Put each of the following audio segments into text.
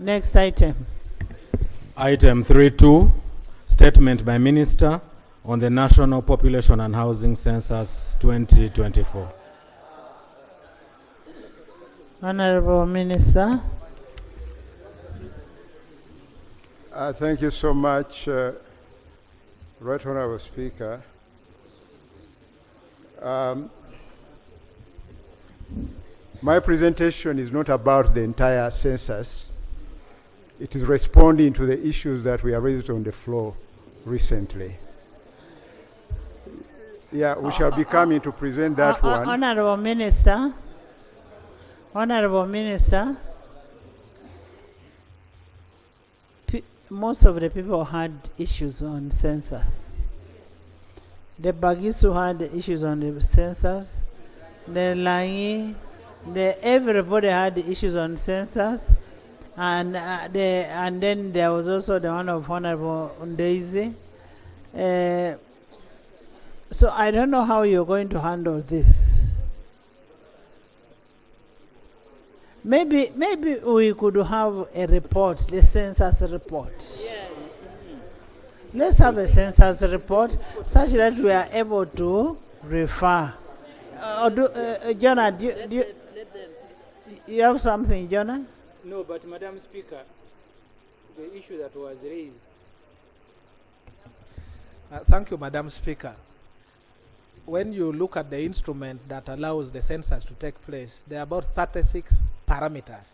Next item. Item 3.2, statement by Minister on the National Population and Housing Census 2024. Honorable Minister. Thank you so much, Right Honorable Speaker. My presentation is not about the entire census. It is responding to the issues that we have raised on the floor recently. Yeah, we shall be coming to present that one. Honorable Minister. Honorable Minister. Most of the people had issues on census. The Bagisu had issues on the census. The Langi, everybody had issues on census. And then there was also the one of Honorable Daisy. So I don't know how you're going to handle this. Maybe we could have a report, the census report. Yeah. Let's have a census report such that we are able to refer. Jonah, do you have something, Jonah? No, but Madam Speaker, the issue that was raised. Thank you, Madam Speaker. When you look at the instrument that allows the census to take place, there are about 36 parameters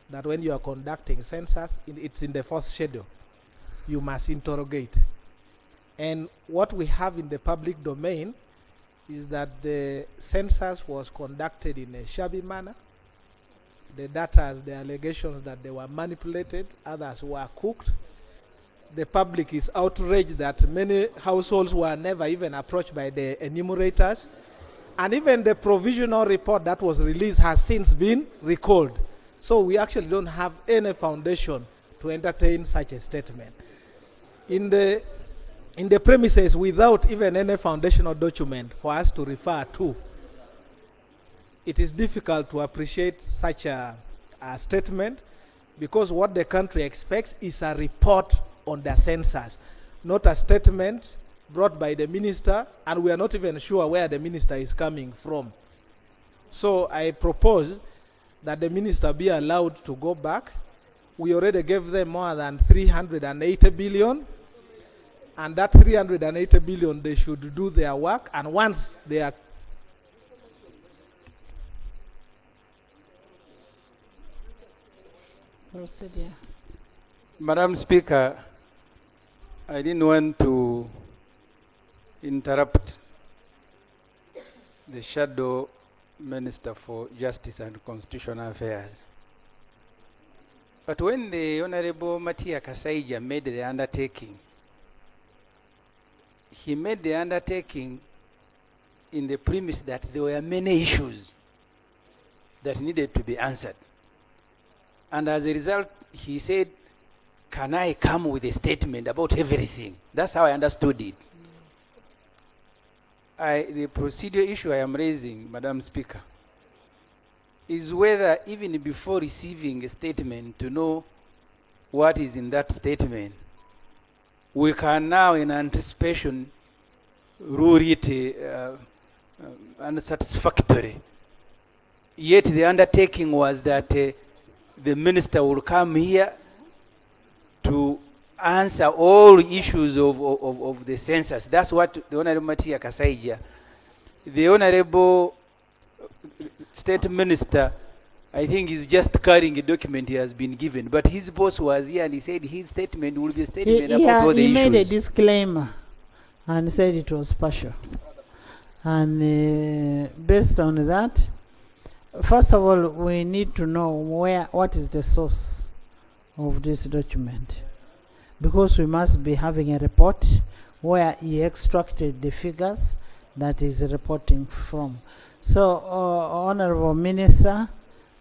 that when you are conducting census, it's in the first schedule, you must interrogate. And what we have in the public domain is that the census was conducted in a shabby manner. The data, the allegations that they were manipulated, others were cooked. The public is outraged that many households were never even approached by the enumerators. And even the provisional report that was released has since been recalled. So we actually don't have any foundation to entertain such a statement. In the premises, without even any foundational document for us to refer to, it is difficult to appreciate such a statement, because what the country expects is a report on the census, not a statement brought by the minister, and we are not even sure where the minister is coming from. So I propose that the minister be allowed to go back. We already gave them more than 380 billion, and that 380 billion, they should do their work, and once they are Procedure. Madam Speaker, I didn't want to interrupt the Shadow Minister for Justice and Constitutional Affairs. But when the Honorable Matia Kasaija made the undertaking, he made the undertaking in the premise that there were many issues that needed to be answered. And as a result, he said, can I come with a statement about everything? That's how I understood it. The procedural issue I am raising, Madam Speaker, is whether even before receiving a statement to know what is in that statement, we can now in anticipation rule it unsatisfactory. Yet the undertaking was that the minister will come here to answer all issues of the census. That's what the Honorable Matia Kasaija, the Honorable State Minister, I think is just carrying a document he has been given. But his boss was here and he said his statement will be a statement about all the issues. He made a disclaimer and said it was partial. And based on that, first of all, we need to know what is the source of this document, because we must be having a report where he extracted the figures that is reporting from. So, Honorable Minister,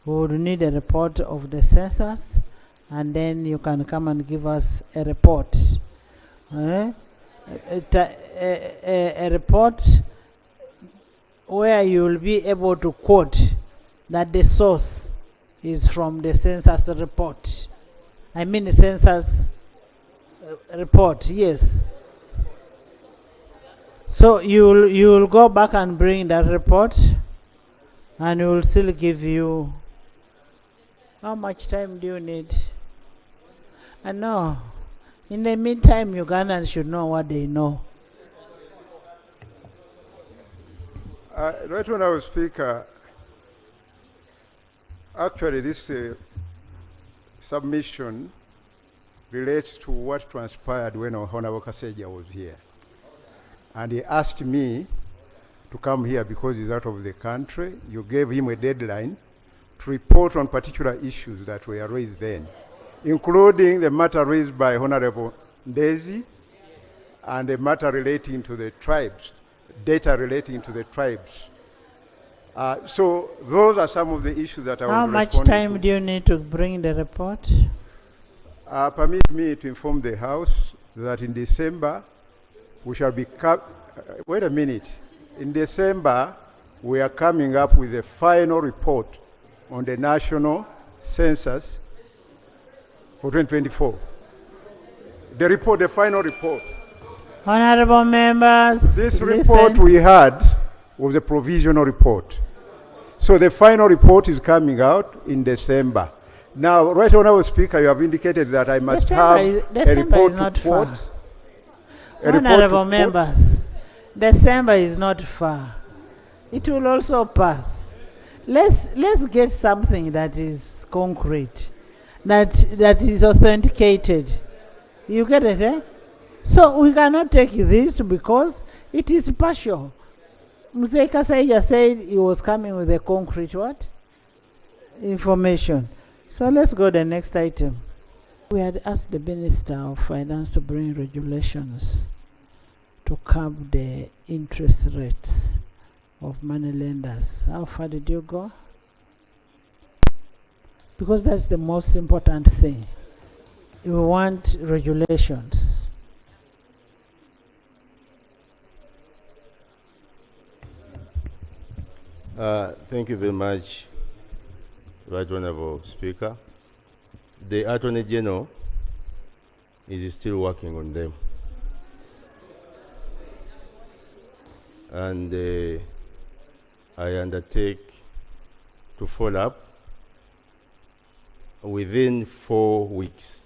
we would need a report of the census, and then you can come and give us a report. A report where you will be able to quote that the source is from the census report. I mean census report, yes. So you'll go back and bring that report, and we'll still give you. How much time do you need? I know. In the meantime, Ugandans should know what they know. Right Honourable Speaker, actually this submission relates to what transpired when Honourable Kaseja was here. And he asked me to come here because he's out of the country. You gave him a deadline to report on particular issues that were raised then, including the matter raised by Honorable Ndezi and the matter relating to the tribes, data relating to the tribes. So those are some of the issues that I was How much responding time to. do you need to bring the report? Permit me to inform the House that in December we shall be, wait a minute. In December, we are coming up with a final report on the national census for 2024. The final report. Honorable members, This listen. report we had was a provisional report. So the final report is coming out in December. Now, Right Honourable Speaker, you have indicated that I must have a December report is not to quote. far. A report to Honorable quote. members, December is not far. It will also pass. Let's get something that is concrete, that is authenticated. You get it, eh? So we cannot take this because it is partial. Mzee Kasaija said he was coming with a concrete what? Information. So let's go to the next item. We had asked the Minister of Finance to bring regulations to curb the interest rates of money lenders. How far did you go? Because that's the most important thing. We want regulations. Thank you very much, Right Honourable Speaker. The Attorney General is still working on them. And I undertake to follow up within 4 weeks.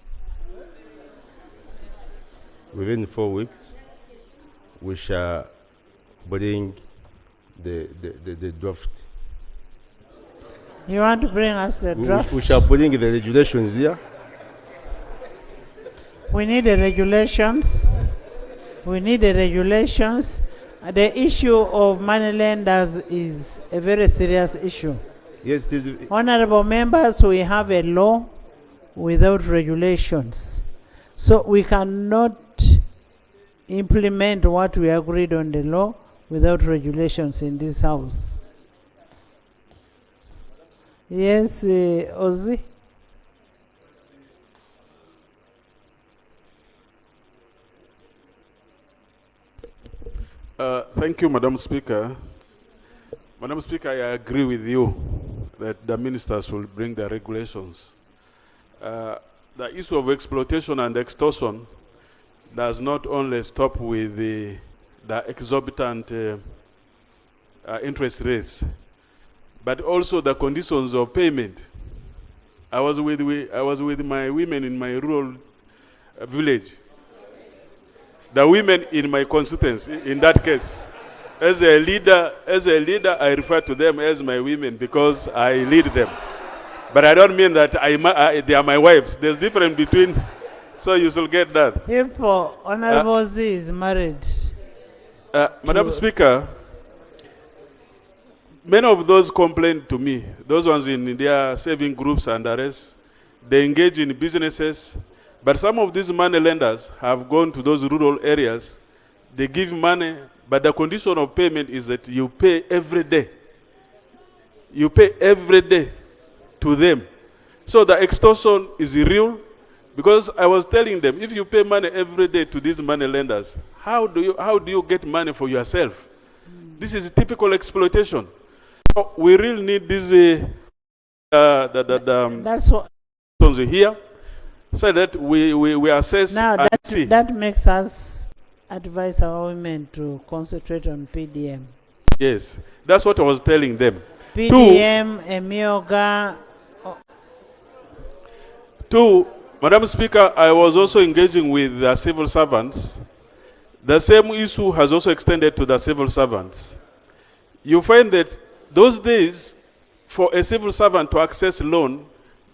Within 4 weeks, we shall bring the draft. You want to bring us the draft? We shall bring the regulations here. We need the regulations. We need the regulations. The issue of money lenders is a very serious issue. Yes, it is. Honorable members, we have a law without regulations. So we cannot implement what we agreed on the law without regulations in this house. Yes, Ozzy? Thank you, Madam Speaker. Madam Speaker, I agree with you that the ministers will bring the regulations. The issue of exploitation and extortion does not only stop with the exorbitant interest rates, but also the conditions of payment. I was with my women in my rural village. The women in my constituency, in that case, as a leader, I refer to them as my women because I lead them. But I don't mean that they are my wives. There's difference between, so you should get that. If Honorable Z is married. Madam Speaker, many of those complain to me, those ones in their saving groups and the rest, they engage in businesses. But some of these money lenders have gone to those rural areas. They give money, but the condition of payment is that you pay every day. You pay every day to them. So the extortion is real, because I was telling them, if you pay money every day to these money lenders, how do you get money for yourself? This is typical exploitation. So we really need this That's what here. so that we assess Now and see. that makes us advise our women to concentrate on PDM. Yes, that's what I was telling them. PDM, Emioga. Two, Madam Speaker, I was also engaging with the civil servants. The same issue has also extended to the civil servants. You find that those days, for a civil servant to access loan,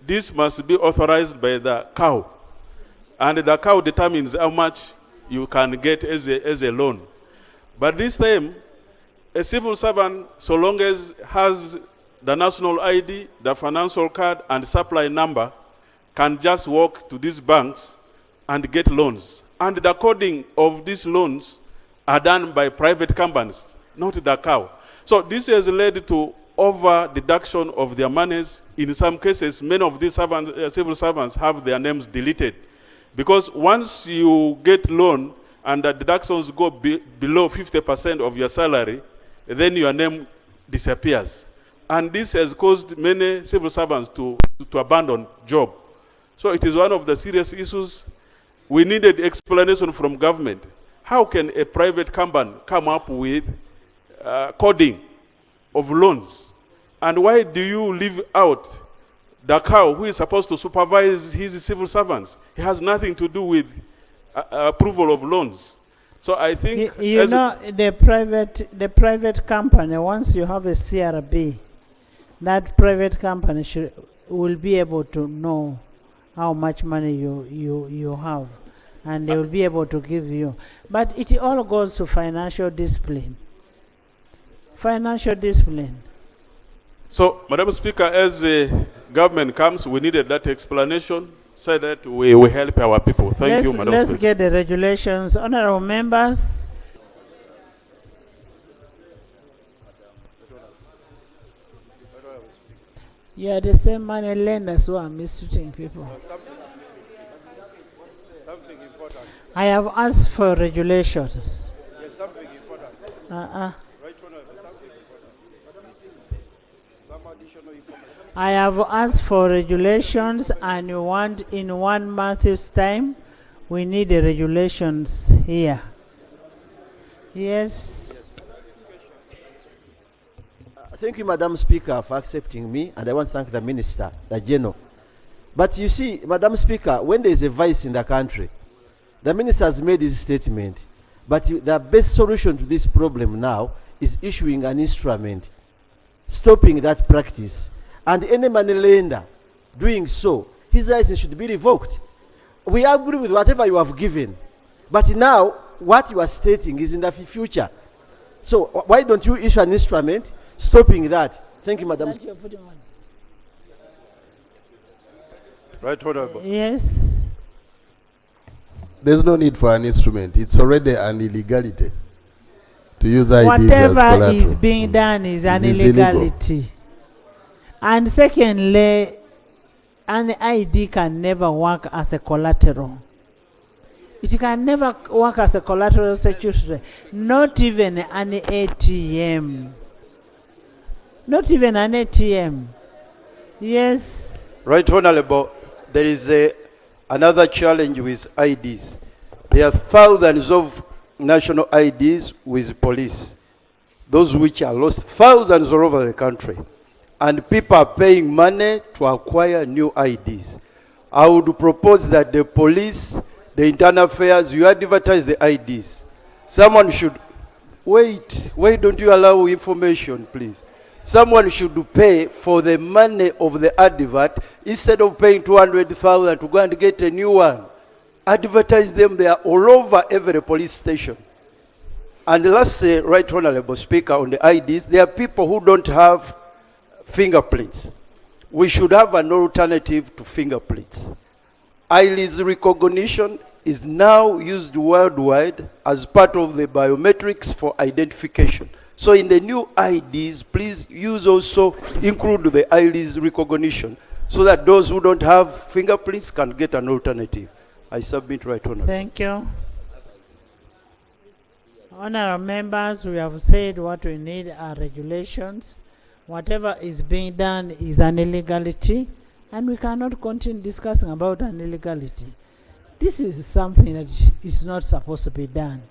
this must be authorized by the cow. And the cow determines how much you can get as a loan. But this time, a civil servant, so long as has the national ID, the financial card, and supply number, can just walk to these banks and get loans. And the coding of these loans are done by private companies, not the cow. So this has led to over deduction of their monies. In some cases, many of these civil servants have their names deleted. Because once you get loan and the deductions go below 50% of your salary, then your name disappears. And this has caused many civil servants to abandon job. So it is one of the serious issues. We needed explanation from government. How can a private company come up with coding of loans? And why do you leave out the cow who is supposed to supervise his civil servants? He has nothing to do with approval of loans. So I think the private company, once you have a CRB, that private company will be able to know how much money you have, and they will be able to give you. But it all goes to financial discipline. Financial discipline. So, Madam Speaker, as the government comes, we needed that explanation so that we help our people. Thank you, Madam Let's Speaker. get the regulations. Honorable members. You are the same money lenders who are mistreating people. Something important. I have asked for regulations. Yes, something important. Uh-uh. Right, Honorable, something important. Some additional information. I have asked for regulations, and you want in 1 month's time, we need the regulations here. Yes. Thank you, Madam Speaker, for accepting me, and I want to thank the Minister, the General. But you see, Madam Speaker, when there is a vice in the country, the Minister has made his statement, but the best solution to this problem now is issuing an instrument, stopping that practice, and any money lender doing so, his license should be revoked. We agree with whatever you have given, but now what you are stating is in the future. So why don't you issue an instrument stopping that? Thank you, Madam. Right, Honorable. Yes. There's no need for an instrument. It's already an illegality to use IDs as Whatever collateral. is being done is an It is illegal. illegality. And secondly, an ID can never work as a collateral. It can never work as a collateral security. Not even an ATM. Not even an ATM. Yes. Right, Honorable, there is another challenge with IDs. There are thousands of national IDs with police, those which are lost, thousands all over the country. And people are paying money to acquire new IDs. I would propose that the police, the internal affairs, you advertise the IDs. Someone should, wait, why don't you allow information, please? Someone should pay for the money of the advert instead of paying 200,000 to go and get a new one. Advertise them, they are all over every police station. And lastly, Right Honorable Speaker, on the IDs, there are people who don't have fingerprints. We should have an alternative to fingerprints. Iris recognition is now used worldwide as part of the biometrics for identification. So in the new IDs, please include the iris recognition so that those who don't have fingerprints can get an alternative. I submit, Right Honorable. Thank you. Honorable members, we have said what we need are regulations. Whatever is being done is an illegality. And we cannot continue discussing about an illegality. This is something that is not supposed to be done.